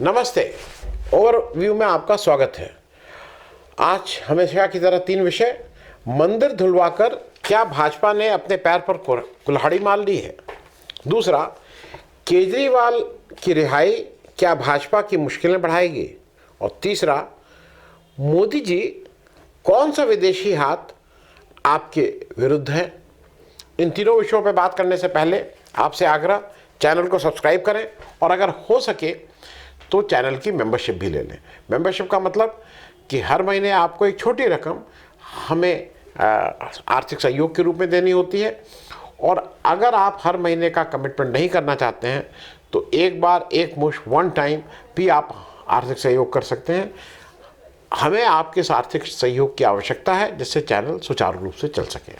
नमस्ते। ओवरव्यू में आपका स्वागत है। आज हमेशा की तरह 3 विषय। मंदिर धुलवाकर क्या भाजपा ने अपने पैर पर कुल्हाड़ी मार ली है। दूसरा, केजरीवाल की रिहाई क्या भाजपा की मुश्किलें बढ़ाएगी। और तीसरा, मोदी जी कौन सा विदेशी हाथ आपके विरुद्ध है। इन तीनों विषयों पर बात करने से पहले आपसे आग्रह, चैनल को सब्सक्राइब करें और अगर हो सके तो चैनल की मेंबरशिप भी ले लें। मेंबरशिप का मतलब कि हर महीने आपको एक छोटी रकम हमें आर्थिक सहयोग के रूप में देनी होती है। और अगर आप हर महीने का कमिटमेंट नहीं करना चाहते हैं तो एक बार एक मुश्त वन टाइम भी आप आर्थिक सहयोग कर सकते हैं। हमें आपके इस आर्थिक सहयोग की आवश्यकता है जिससे चैनल सुचारू रूप से चल सके।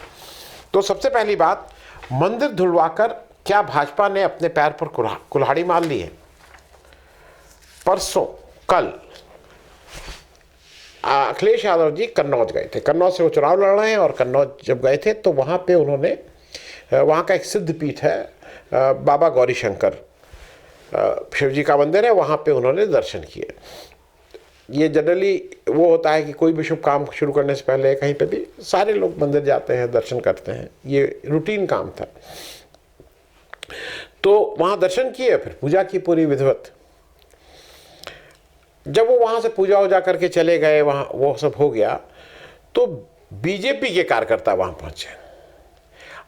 तो सबसे पहली बात, मंदिर धुलवाकर क्या भाजपा ने अपने पैर पर कुल्हाड़ी मार ली है। परसों कल अखिलेश यादव जी कन्नौज गए थे। कन्नौज से वो चुनाव लड़ रहे हैं और कन्नौज जब गए थे तो वहाँ पे उन्होंने, वहाँ का एक सिद्ध पीठ है बाबा गौरी शंकर, शिव जी का मंदिर है, वहाँ पे उन्होंने दर्शन किए। ये जनरली वो होता है कि कोई भी शुभ काम शुरू करने से पहले कहीं पे भी सारे लोग मंदिर जाते हैं, दर्शन करते हैं। ये रूटीन काम था। तो वहाँ दर्शन किए, फिर पूजा की पूरी विधिवत। जब वो वहाँ से पूजा वूजा करके चले गए, वहाँ वो सब हो गया तो बीजेपी के कार्यकर्ता वहाँ पहुँचे।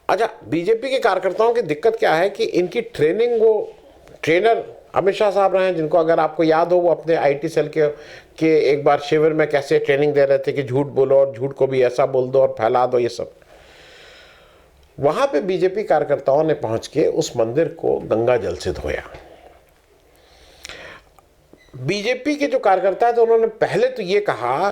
अच्छा, बीजेपी के कार्यकर्ताओं की दिक्कत क्या है कि इनकी ट्रेनिंग, वो ट्रेनर अमित शाह साहब रहे हैं, जिनको अगर आपको याद हो वो अपने आईटी सेल के एक बार शिविर में कैसे ट्रेनिंग दे रहे थे कि झूठ बोलो और झूठ को भी ऐसा बोल दो और फैला दो, ये सब। वहाँ पे बीजेपी कार्यकर्ताओं ने पहुँच के उस मंदिर को गंगा जल से धोया। बीजेपी के जो कार्यकर्ता है तो उन्होंने पहले तो ये कहा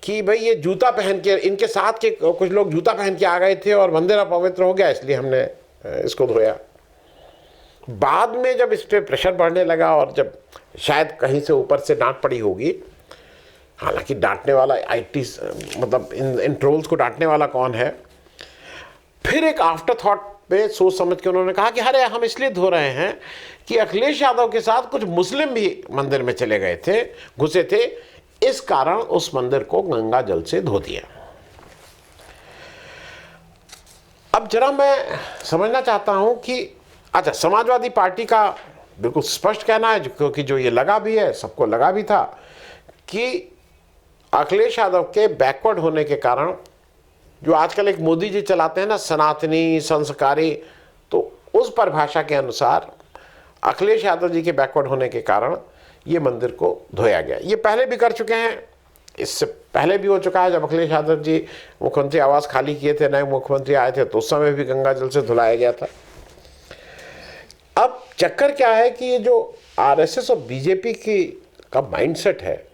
कि भाई ये जूता पहन के, इनके साथ के कुछ लोग जूता पहन के आ गए थे और मंदिर अपवित्र हो गया इसलिए हमने इसको धोया। बाद में जब इस पर प्रेशर बढ़ने लगा और जब शायद कहीं से ऊपर से डांट पड़ी होगी, हालांकि डांटने वाला आईटी मतलब इन ट्रोल्स को डांटने वाला कौन है, फिर एक आफ्टर थॉट पे सोच समझ के उन्होंने कहा कि अरे हम इसलिए धो रहे हैं कि अखिलेश यादव के साथ कुछ मुस्लिम भी मंदिर में चले गए थे, घुसे थे, इस कारण उस मंदिर को गंगा जल से धो दिया। अब जरा मैं समझना चाहता हूं कि अच्छा, समाजवादी पार्टी का बिल्कुल स्पष्ट कहना है, क्योंकि जो ये लगा भी है, सबको लगा भी था, कि अखिलेश यादव के बैकवर्ड होने के कारण, जो आजकल एक मोदी जी चलाते हैं ना, सनातनी संस्कारी, तो उस परिभाषा के अनुसार अखिलेश यादव जी के बैकवर्ड होने के कारण ये मंदिर को धोया गया। ये पहले भी कर चुके हैं, इससे पहले भी हो चुका है। जब अखिलेश यादव जी मुख्यमंत्री आवास खाली किए थे, नए मुख्यमंत्री आए थे, तो उस समय भी गंगा जल से धुलाया गया था। अब चक्कर क्या है कि ये जो आरएसएस और बीजेपी की का माइंडसेट है,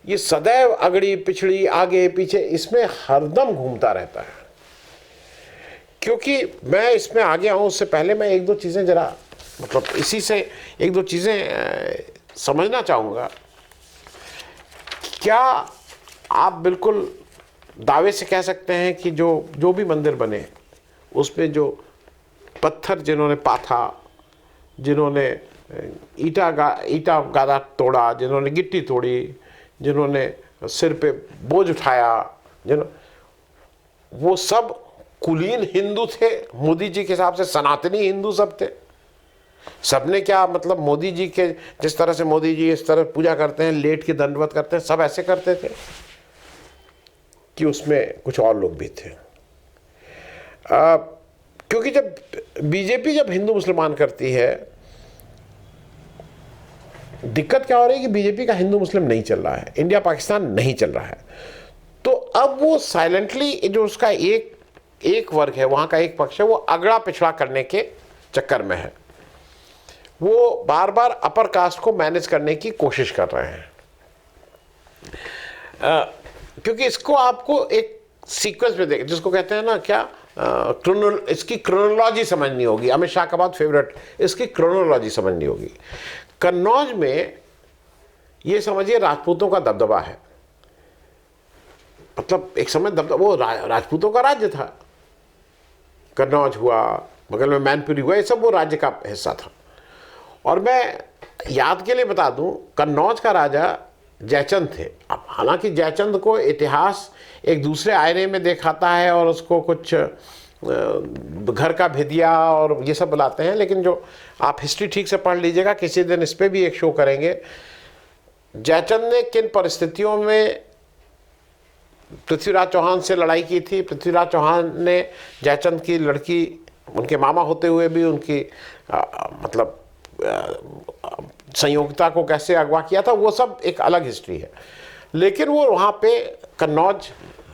ये सदैव अगड़ी पिछड़ी आगे पीछे इसमें हरदम घूमता रहता है। क्योंकि मैं इसमें आगे आऊं उससे पहले मैं एक दो चीज़ें जरा, मतलब इसी से एक दो चीज़ें समझना चाहूँगा। क्या आप बिल्कुल दावे से कह सकते हैं कि जो भी मंदिर बने उसमें जो पत्थर जिन्होंने पाथा, जिन्होंने ईटा गादा तोड़ा, जिन्होंने गिट्टी तोड़ी, जिन्होंने सिर पे बोझ उठाया, वो सब कुलीन हिंदू थे मोदी जी के हिसाब से, सनातनी हिंदू सब थे। सबने क्या मतलब मोदी जी के, जिस तरह से मोदी जी इस तरह पूजा करते हैं, लेट के दंडवत करते हैं, सब ऐसे करते थे कि उसमें कुछ और लोग भी थे। क्योंकि जब बीजेपी जब हिंदू मुसलमान करती है, दिक्कत क्या हो रही है कि बीजेपी का हिंदू मुस्लिम नहीं चल रहा है, इंडिया पाकिस्तान नहीं चल रहा है। तो अब वो साइलेंटली, जो उसका एक वर्ग है, वहाँ का एक पक्ष है, वो अगड़ा पिछड़ा करने के चक्कर में है। वो बार बार अपर कास्ट को मैनेज करने की कोशिश कर रहे हैं। क्योंकि इसको आपको एक सीक्वेंस में देख, जिसको कहते हैं ना क्या, इसकी क्रोनोलॉजी समझनी होगी। अमित शाह का बात फेवरेट, इसकी क्रोनोलॉजी समझनी होगी। कन्नौज में ये समझिए राजपूतों का दबदबा है, मतलब एक समय दबदबा, वो राजपूतों का राज्य था। कन्नौज हुआ, बगल में मैनपुरी हुआ, ये सब वो राज्य का हिस्सा था। और मैं याद के लिए बता दूं, कन्नौज का राजा जयचंद थे। अब हालांकि जयचंद को इतिहास एक दूसरे आईने में दिखाता है और उसको कुछ घर का भेदिया और ये सब बुलाते हैं, लेकिन जो आप हिस्ट्री ठीक से पढ़ लीजिएगा, किसी दिन इस पर भी एक शो करेंगे। जयचंद ने किन परिस्थितियों में पृथ्वीराज चौहान से लड़ाई की थी, पृथ्वीराज चौहान ने जयचंद की लड़की, उनके मामा होते हुए भी उनकी मतलब संयोगिता को कैसे अगवा किया था, वो सब एक अलग हिस्ट्री है। लेकिन वो वहाँ पे कन्नौज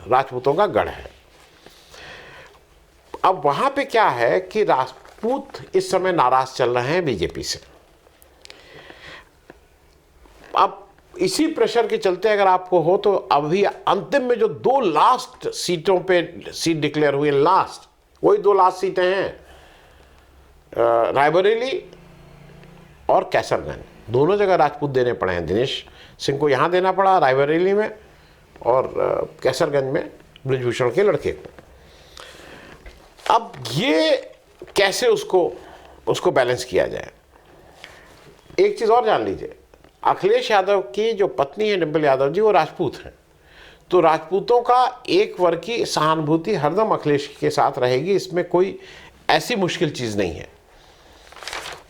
राजपूतों का गढ़ है। अब वहाँ पे क्या है कि राजपूत इस समय नाराज चल रहे हैं बीजेपी से। अब इसी प्रेशर के चलते अगर आपको हो तो अभी अंतिम में जो 2 लास्ट सीटों पे सीट डिक्लेयर हुई, लास्ट वही 2 लास्ट सीटें हैं, रायबरेली और कैसरगंज। दोनों जगह राजपूत देने पड़े हैं। दिनेश सिंह को यहाँ देना पड़ा रायबरेली में, और कैसरगंज में बृजभूषण के लड़के को। अब ये कैसे उसको बैलेंस किया जाए। एक चीज़ और जान लीजिए, अखिलेश यादव की जो पत्नी है डिंपल यादव जी, वो राजपूत हैं। तो राजपूतों का एक वर्ग की सहानुभूति हरदम अखिलेश के साथ रहेगी, इसमें कोई ऐसी मुश्किल चीज़ नहीं है।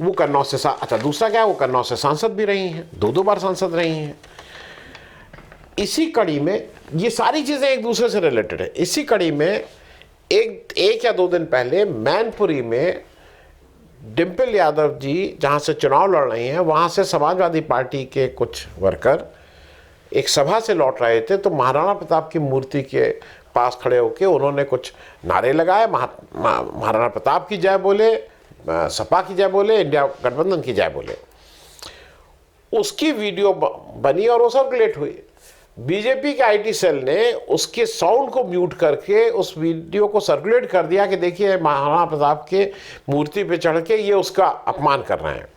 वो कन्नौज से अच्छा, दूसरा क्या है, वो कन्नौज से सांसद भी रही हैं, 2 बार सांसद रही हैं। इसी कड़ी में ये सारी चीज़ें एक दूसरे से रिलेटेड है। इसी कड़ी में एक या 2 दिन पहले मैनपुरी में डिंपल यादव जी जहाँ से चुनाव लड़ रही हैं, वहाँ से समाजवादी पार्टी के कुछ वर्कर एक सभा से लौट रहे थे, तो महाराणा प्रताप की मूर्ति के पास खड़े होकर उन्होंने कुछ नारे लगाए, महाराणा प्रताप की जय बोले, सपा की जय बोले, इंडिया गठबंधन की जय बोले। उसकी वीडियो बनी और वो सर्कुलेट हुई। बीजेपी के आईटी सेल ने उसके साउंड को म्यूट करके उस वीडियो को सर्कुलेट कर दिया कि देखिए महाराणा प्रताप के मूर्ति पे चढ़ के ये उसका अपमान कर रहे हैं।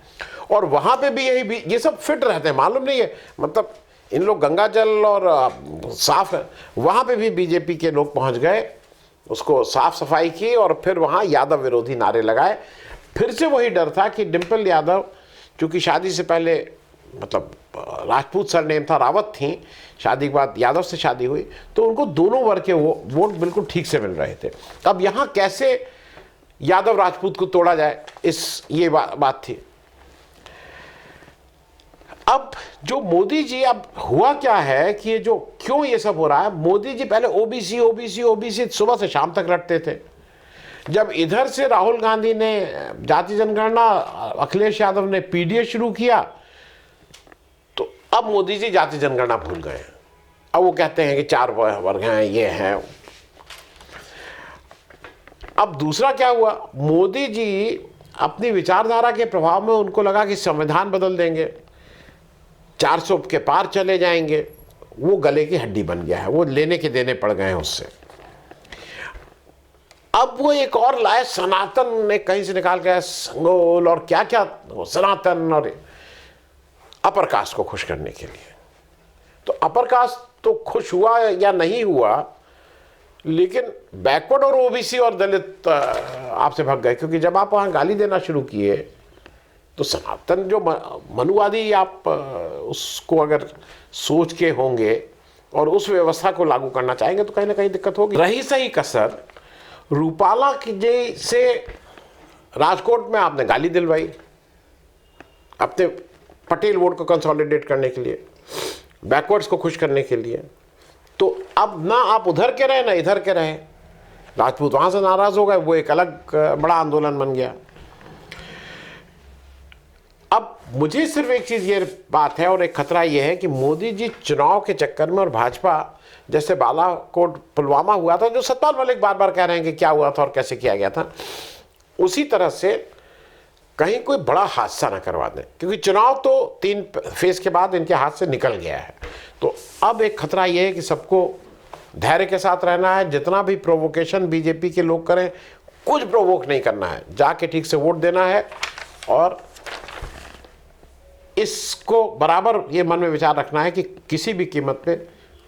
और वहाँ पे भी ये सब फिट रहते हैं, मालूम नहीं है, मतलब इन लोग गंगा जल और साफ है। वहाँ पे भी बीजेपी के लोग पहुँच गए, उसको साफ सफाई की और फिर वहाँ यादव विरोधी नारे लगाए। फिर से वही डर था कि डिंपल यादव चूँकि शादी से पहले मतलब राजपूत सरनेम था, रावत थी, शादी के बाद यादव से शादी हुई, तो उनको दोनों वर्ग के वोट बिल्कुल ठीक से मिल रहे थे। अब यहाँ कैसे यादव राजपूत को तोड़ा जाए, ये बात थी। अब जो मोदी जी, अब हुआ क्या है कि ये जो क्यों ये सब हो रहा है, मोदी जी पहले ओबीसी ओबीसी ओबीसी सुबह से शाम तक रटते थे। जब इधर से राहुल गांधी ने जाति जनगणना, अखिलेश यादव ने पीडीए शुरू किया, तो अब मोदी जी जाति जनगणना भूल गए। अब वो कहते हैं कि 4 वर्ग हैं, ये हैं। अब दूसरा क्या हुआ, मोदी जी अपनी विचारधारा के प्रभाव में उनको लगा कि संविधान बदल देंगे, 400 के पार चले जाएंगे। वो गले की हड्डी बन गया है, वो लेने के देने पड़ गए हैं उससे। अब वो एक और लाए, सनातन ने कहीं से निकाल के संगोल और क्या क्या, सनातन और अपर कास्ट को खुश करने के लिए। तो अपर कास्ट तो खुश हुआ या नहीं हुआ, लेकिन बैकवर्ड और ओबीसी और दलित आपसे भाग गए, क्योंकि जब आप वहाँ गाली देना शुरू किए तो सनातन जो मनुवादी आप उसको अगर सोच के होंगे और उस व्यवस्था को लागू करना चाहेंगे तो कहीं ना कहीं दिक्कत होगी। रही सही कसर रूपाला की जैसे राजकोट में आपने गाली दिलवाई अपने पटेल वोट को कंसोलिडेट करने के लिए, बैकवर्ड्स को खुश करने के लिए। तो अब ना आप उधर के रहे ना इधर के रहे, राजपूत वहां से नाराज हो गए, वो एक अलग बड़ा आंदोलन बन गया। अब मुझे सिर्फ एक चीज़ ये बात है और एक खतरा ये है कि मोदी जी चुनाव के चक्कर में और भाजपा, जैसे बालाकोट पुलवामा हुआ था, जो सतपाल मलिक बार बार कह रहे हैं कि क्या हुआ था और कैसे किया गया था, उसी तरह से कहीं कोई बड़ा हादसा ना करवा दें, क्योंकि चुनाव तो 3 फेज के बाद इनके हाथ से निकल गया है। तो अब एक खतरा ये है कि सबको धैर्य के साथ रहना है। जितना भी प्रोवोकेशन बीजेपी के लोग करें, कुछ प्रोवोक नहीं करना है, जाके ठीक से वोट देना है और इसको बराबर ये मन में विचार रखना है कि किसी भी कीमत पे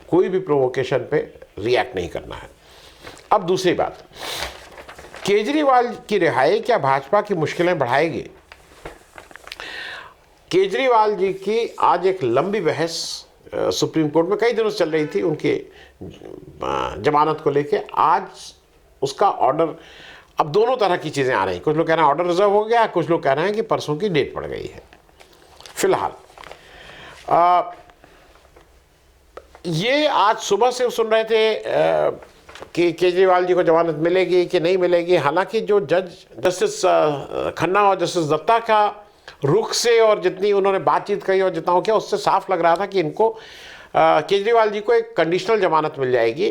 कोई भी प्रोवोकेशन पे रिएक्ट नहीं करना है। अब दूसरी बात, केजरीवाल की रिहाई क्या भाजपा की मुश्किलें बढ़ाएगी? केजरीवाल जी की आज एक लंबी बहस सुप्रीम कोर्ट में कई दिनों से चल रही थी उनके जमानत को लेके। आज उसका ऑर्डर, अब दोनों तरह की चीज़ें आ रही हैं। कुछ लोग कह रहे हैं ऑर्डर रिजर्व हो गया, कुछ लोग कह रहे हैं कि परसों की डेट पड़ गई है। फिलहाल ये आज सुबह से सुन रहे थे कि केजरीवाल जी को जमानत मिलेगी कि नहीं मिलेगी। हालांकि जो जस्टिस खन्ना और जस्टिस दत्ता का रुख से और जितनी उन्होंने बातचीत कही और जितना हो किया, उससे साफ लग रहा था कि इनको केजरीवाल जी को एक कंडीशनल जमानत मिल जाएगी।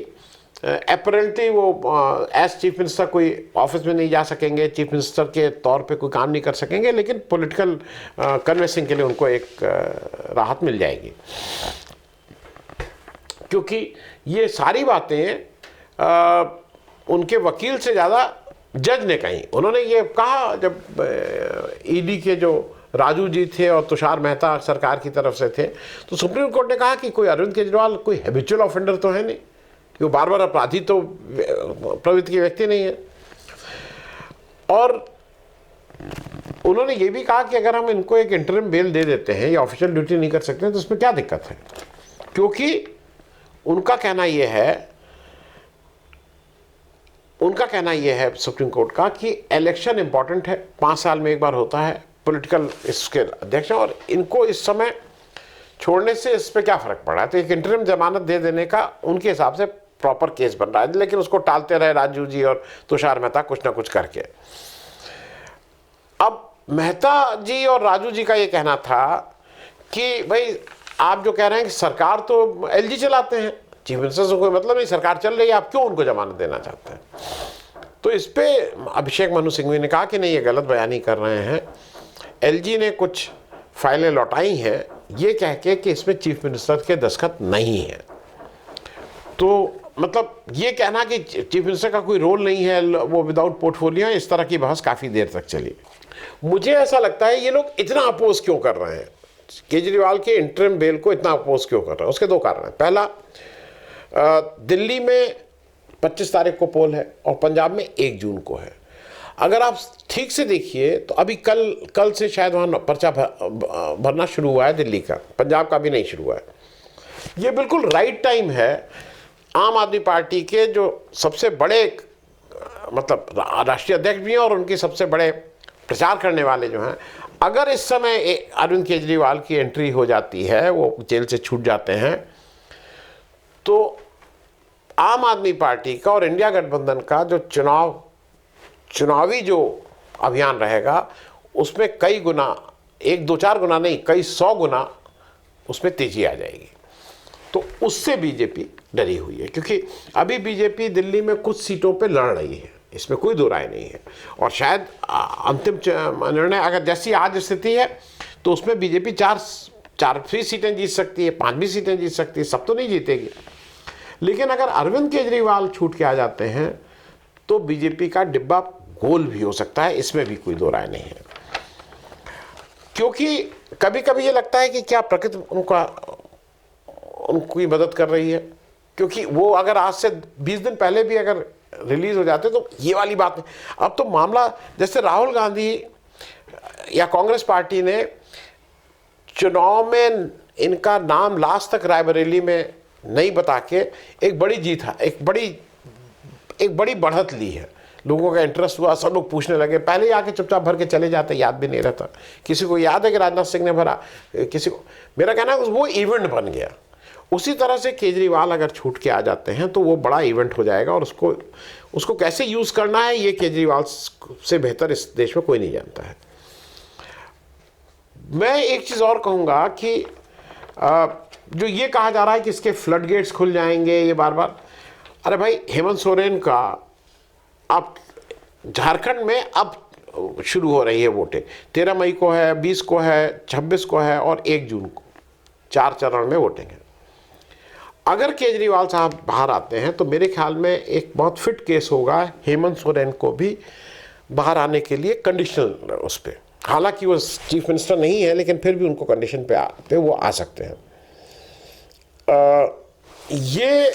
अपेरेंटली वो एज चीफ मिनिस्टर कोई ऑफिस में नहीं जा सकेंगे, चीफ मिनिस्टर के तौर पे कोई काम नहीं कर सकेंगे, लेकिन पॉलिटिकल कन्वेंसिंग के लिए उनको एक राहत मिल जाएगी। क्योंकि ये सारी बातें उनके वकील से ज़्यादा जज ने कही। उन्होंने ये कहा, जब ईडी के जो राजू जी थे और तुषार मेहता सरकार की तरफ से थे, तो सुप्रीम कोर्ट ने कहा कि कोई अरविंद केजरीवाल कोई हैबिचुअल ऑफेंडर तो है नहीं, कि वो बार बार अपराधी तो प्रवृत्ति के व्यक्ति नहीं है। और उन्होंने ये भी कहा कि अगर हम इनको एक इंटरिम बेल दे देते हैं या ऑफिशियल ड्यूटी नहीं कर सकते तो उसमें क्या दिक्कत है। क्योंकि उनका कहना यह है सुप्रीम कोर्ट का कि इलेक्शन इंपॉर्टेंट है, 5 साल में एक बार होता है, पॉलिटिकल इसके अध्यक्ष हैं, और इनको इस समय छोड़ने से इस पर क्या फ़र्क पड़ रहा है। तो एक इंटरिम जमानत दे देने का उनके हिसाब से प्रॉपर केस बन रहा है, लेकिन उसको टालते रहे राजू जी और तुषार मेहता कुछ ना कुछ करके। अब मेहता जी और राजू जी का ये कहना था कि भाई आप जो कह रहे हैं कि सरकार तो एलजी चलाते हैं, चीफ मिनिस्टर से कोई मतलब नहीं, सरकार चल रही है, आप क्यों उनको जमानत देना चाहते हैं। तो इस पे अभिषेक मनु सिंघवी ने कहा कि नहीं, ये गलत बयानी कर रहे हैं। एलजी ने कुछ फाइलें लौटाई हैं ये कह के कि इसमें चीफ मिनिस्टर के दस्तखत नहीं है। तो मतलब ये कहना कि चीफ मिनिस्टर का कोई रोल नहीं है, वो विदाउट पोर्टफोलियो, इस तरह की बहस काफ़ी देर तक चली। मुझे ऐसा लगता है ये लोग इतना अपोज क्यों कर रहे हैं, केजरीवाल के इंटरिम बेल को इतना अपोज क्यों कर रहे हैं। उसके 2 कारण हैं। पहला, दिल्ली में 25 तारीख को पोल है और पंजाब में 1 जून को है। अगर आप ठीक से देखिए तो अभी कल से शायद वहाँ पर्चा भरना शुरू हुआ है दिल्ली का, पंजाब का भी नहीं शुरू हुआ है। ये बिल्कुल राइट टाइम है आम आदमी पार्टी के जो सबसे बड़े मतलब राष्ट्रीय अध्यक्ष भी हैं और उनके सबसे बड़े प्रचार करने वाले जो हैं, अगर इस समय अरविंद केजरीवाल की एंट्री हो जाती है, वो जेल से छूट जाते हैं, तो आम आदमी पार्टी का और इंडिया गठबंधन का जो चुनावी जो अभियान रहेगा उसमें कई गुना, 1-2-4 गुना नहीं, कई 100 गुना उसमें तेजी आ जाएगी। तो उससे बीजेपी डरी हुई है, क्योंकि अभी बीजेपी दिल्ली में कुछ सीटों पे लड़ रही है, इसमें कोई दो राय नहीं है। और शायद अंतिम निर्णय अगर जैसी आज स्थिति है तो उसमें बीजेपी 4 सीटें जीत सकती है, 5 भी सीटें जीत सकती है, सब तो नहीं जीतेगी। लेकिन अगर अरविंद केजरीवाल छूट के आ जाते हैं तो बीजेपी का डिब्बा गोल भी हो सकता है, इसमें भी कोई दो राय नहीं है। क्योंकि कभी कभी ये लगता है कि क्या प्रकृति उनकी मदद कर रही है, क्योंकि वो अगर आज से 20 दिन पहले भी अगर रिलीज हो जाते तो ये वाली बात नहीं। अब तो मामला जैसे राहुल गांधी या कांग्रेस पार्टी ने चुनाव में इनका नाम लास्ट तक रायबरेली में नहीं बता के एक बड़ी जीत है, एक बड़ी बढ़त ली है। लोगों का इंटरेस्ट हुआ, सब लोग पूछने लगे। पहले ही आके चुपचाप भर के चले जाते, याद भी नहीं रहता। किसी को याद है कि राजनाथ सिंह ने भरा, किसी को, मेरा कहना है वो इवेंट बन गया। उसी तरह से केजरीवाल अगर छूट के आ जाते हैं तो वो बड़ा इवेंट हो जाएगा, और उसको कैसे यूज़ करना है ये केजरीवाल से बेहतर इस देश में कोई नहीं जानता है। मैं एक चीज़ और कहूँगा कि जो ये कहा जा रहा है कि इसके फ्लड गेट्स खुल जाएंगे, ये बार बार, अरे भाई हेमंत सोरेन का अब झारखंड में अब शुरू हो रही है वोटें। 13 मई को है, 20 को है, 26 को है और 1 जून को, 4 चरण में वोटिंग है। अगर केजरीवाल साहब बाहर आते हैं तो मेरे ख्याल में एक बहुत फिट केस होगा हेमंत सोरेन को भी बाहर आने के लिए, कंडीशनल उस पर। हालांकि वो चीफ मिनिस्टर नहीं है, लेकिन फिर भी उनको कंडीशन पे वो आ सकते हैं। ये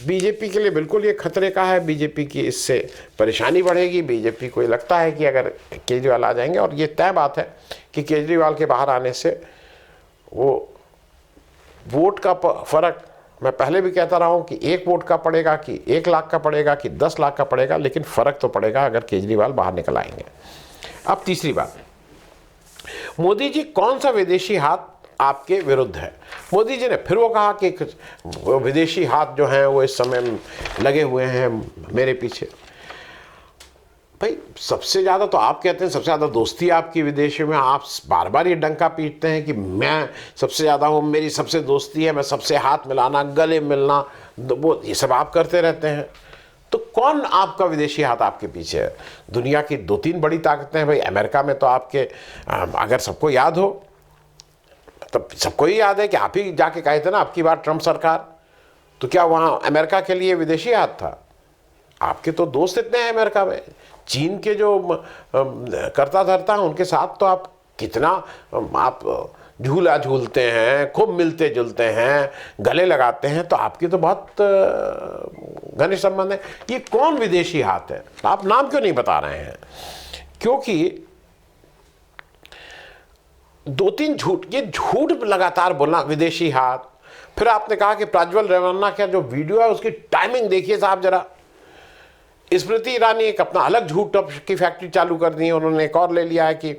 बीजेपी के लिए बिल्कुल ये खतरे का है। बीजेपी की इससे परेशानी बढ़ेगी। बीजेपी को ये लगता है कि अगर केजरीवाल आ जाएंगे, और ये तय बात है कि केजरीवाल के बाहर आने से वो वोट का फ़र्क, मैं पहले भी कहता रहा हूँ कि 1 वोट का पड़ेगा कि 1 लाख का पड़ेगा कि 10 लाख का पड़ेगा, लेकिन फ़र्क तो पड़ेगा अगर केजरीवाल बाहर निकल आएंगे। अब तीसरी बात, मोदी जी कौन सा विदेशी हाथ आपके विरुद्ध है? मोदी जी ने फिर वो कहा कि विदेशी हाथ जो हैं वो इस समय लगे हुए हैं मेरे पीछे। भाई सबसे ज़्यादा तो आप कहते हैं सबसे ज़्यादा दोस्ती आपकी विदेशों में, आप बार बार ये डंका पीटते हैं कि मैं सबसे ज़्यादा हूँ, मेरी सबसे दोस्ती है, मैं सबसे हाथ मिलाना, गले मिलना, वो ये सब आप करते रहते हैं। तो कौन आपका विदेशी हाथ आपके पीछे है? दुनिया की 2-3 बड़ी ताकतें हैं भाई। अमेरिका में तो आपके, अगर सबको याद हो तो सबको ही याद है कि आप ही जाके कहे थे ना आपकी बार ट्रंप सरकार, तो क्या वहाँ अमेरिका के लिए विदेशी हाथ था? आपके तो दोस्त इतने हैं अमेरिका में, चीन के जो करता धरता है उनके साथ तो आप कितना आप झूला झूलते हैं, खूब मिलते जुलते हैं, गले लगाते हैं, तो आपकी तो बहुत घनिष्ठ संबंध है। ये कौन विदेशी हाथ है? आप नाम क्यों नहीं बता रहे हैं? क्योंकि 2-3 झूठ, ये झूठ लगातार बोलना, विदेशी हाथ। फिर आपने कहा कि प्रज्वल रेवन्ना का जो वीडियो है उसकी टाइमिंग देखिए साहब जरा। स्मृति ईरानी एक अपना अलग झूठ की फैक्ट्री चालू कर दी है। उन्होंने एक और ले लिया है कि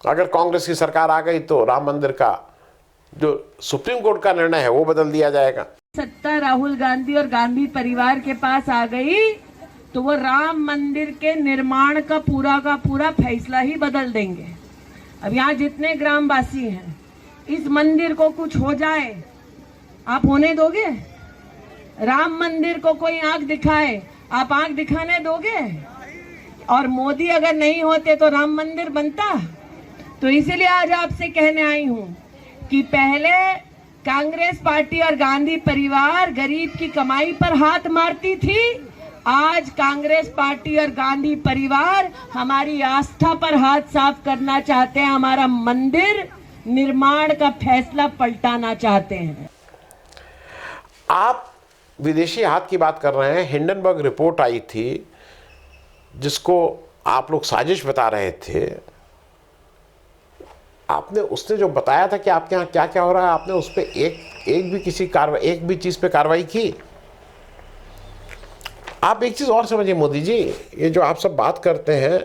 अगर कांग्रेस की सरकार आ गई तो राम मंदिर का जो सुप्रीम कोर्ट का निर्णय है वो बदल दिया जाएगा। सत्ता राहुल गांधी और गांधी परिवार के पास आ गई तो वो राम मंदिर के निर्माण का पूरा फैसला ही बदल देंगे। अब यहाँ जितने ग्रामवासी हैं, इस मंदिर को कुछ हो जाए, आप होने दोगे? राम मंदिर को कोई आंख दिखाए, आप आंख दिखाने दोगे? और मोदी अगर नहीं होते तो राम मंदिर बनता? तो इसीलिए आज आपसे कहने आई हूं कि पहले कांग्रेस पार्टी और गांधी परिवार गरीब की कमाई पर हाथ मारती थी, आज कांग्रेस पार्टी और गांधी परिवार हमारी आस्था पर हाथ साफ करना चाहते हैं, हमारा मंदिर निर्माण का फैसला पलटाना चाहते हैं। आप विदेशी हाथ की बात कर रहे हैं। हिंडनबर्ग रिपोर्ट आई थी जिसको आप लोग साजिश बता रहे थे। आपने उसने जो बताया था कि आपके यहाँ क्या क्या हो रहा है, आपने उस पर एक भी किसी कार्रवाई, एक भी चीज़ पे कार्रवाई की? आप एक चीज़ और समझिए मोदी जी, ये जो आप सब बात करते हैं,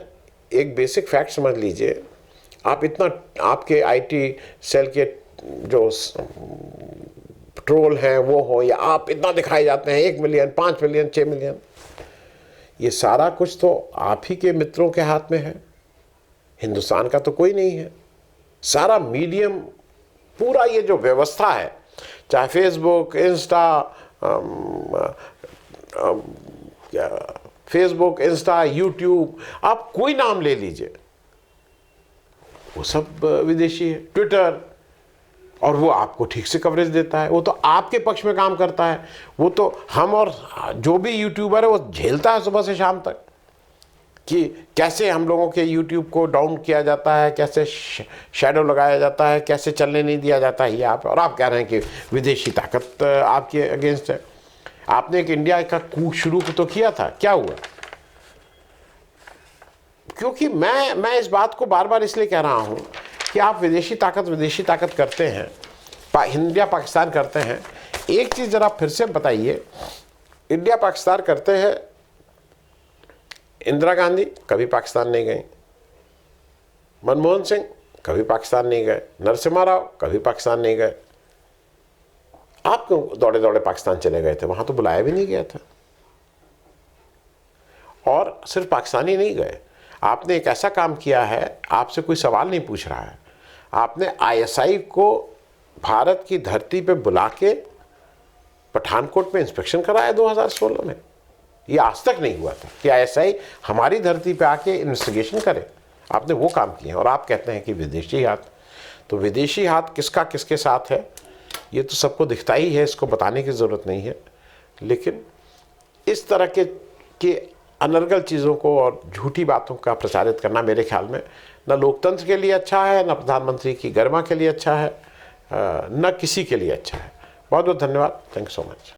एक बेसिक फैक्ट समझ लीजिए। आप इतना, आपके आईटी सेल के जो ट्रोल हैं वो हो, या आप इतना दिखाए जाते हैं 1 मिलियन, 5 मिलियन, 6 मिलियन, ये सारा कुछ तो आप ही के मित्रों के हाथ में है। हिंदुस्तान का तो कोई नहीं है। सारा मीडियम, पूरा ये जो व्यवस्था है, चाहे फेसबुक, इंस्टा, यूट्यूब, आप कोई नाम ले लीजिए, वो सब विदेशी है। ट्विटर, और वो आपको ठीक से कवरेज देता है, वो तो आपके पक्ष में काम करता है। वो तो हम और जो भी यूट्यूबर है वो झेलता है सुबह से शाम तक कि कैसे हम लोगों के यूट्यूब को डाउन किया जाता है, कैसे शैडो लगाया जाता है, कैसे चलने नहीं दिया जाता है। ये आप, और आप कह रहे हैं कि विदेशी ताकत आपके अगेंस्ट है। आपने एक इंडिया का कूच शुरू तो किया था, क्या हुआ? क्योंकि मैं इस बात को बार बार इसलिए कह रहा हूं कि आप विदेशी ताकत करते हैं, इंडिया पाकिस्तान करते हैं। एक चीज़ ज़रा फिर से बताइए, इंडिया पाकिस्तान करते हैं, इंदिरा गांधी कभी पाकिस्तान नहीं गई, मनमोहन सिंह कभी पाकिस्तान नहीं गए, नरसिम्हा राव कभी पाकिस्तान नहीं गए। आप क्यों दौड़े दौड़े पाकिस्तान चले गए थे? वहाँ तो बुलाया भी नहीं गया था। और सिर्फ पाकिस्तानी नहीं गए, आपने एक ऐसा काम किया है, आपसे कोई सवाल नहीं पूछ रहा है, आपने आईएसआई को भारत की धरती पे बुला के पठानकोट में इंस्पेक्शन कराया 2016 में। ये आज तक नहीं हुआ था कि आईएसआई हमारी धरती पे आके इन्वेस्टिगेशन करे। आपने वो काम किए और आप कहते हैं कि विदेशी हाथ। तो विदेशी हाथ किसका किसके साथ है ये तो सबको दिखता ही है, इसको बताने की ज़रूरत नहीं है। लेकिन इस तरह के अनर्गल चीज़ों को और झूठी बातों का प्रचारित करना मेरे ख्याल में न लोकतंत्र के लिए अच्छा है, न प्रधानमंत्री की गरिमा के लिए अच्छा है, न किसी के लिए अच्छा है। बहुत बहुत धन्यवाद। Thank you so much.